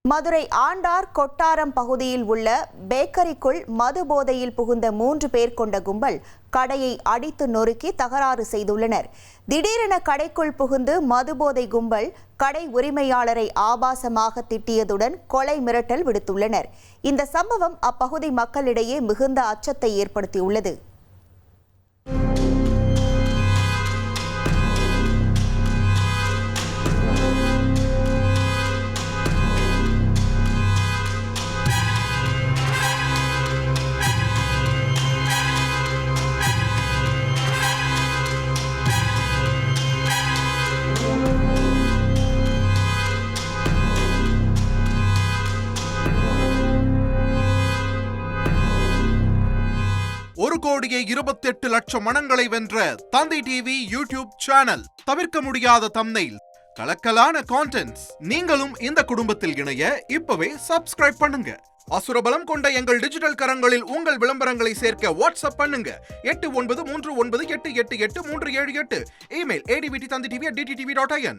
மதுரை ஆண்டார் கொட்டாரம் பகுதியில் உள்ள பேக்கரிக்குள் மது போதையில் புகுந்த 3 பேர் கொண்ட கும்பல் கடையை அடித்து நொறுக்கி தகராறு செய்துள்ளனர். திடீரென கடைக்குள் புகுந்து மதுபோதை கும்பல் கடை உரிமையாளரை ஆபாசமாக திட்டியதுடன் கொலை மிரட்டல் விடுத்துள்ளனர். இந்த சம்பவம் அப்பகுதி மக்களிடையே மிகுந்த அச்சத்தை ஏற்படுத்தியுள்ளது. ஒரு கோடியே 28 லட்சம் மனங்களை வென்ற தந்தி டிவி யூடியூப் சேனல். தவிர்க்க முடியாத தம்ப்நெயில், கலக்கலான கான்டென்ட்ஸ். நீங்களும் இந்த குடும்பத்தில் இணைய இப்பவே சப்ஸ்கிரைப் பண்ணுங்க. அசுரபலம் கொண்ட எங்கள் டிஜிட்டல் கரங்களில் உங்கள் விளம்பரங்களை சேர்க்க வாட்ஸ்அப் பண்ணுங்க. 8939888838. Email advtthanditv@dttv.in.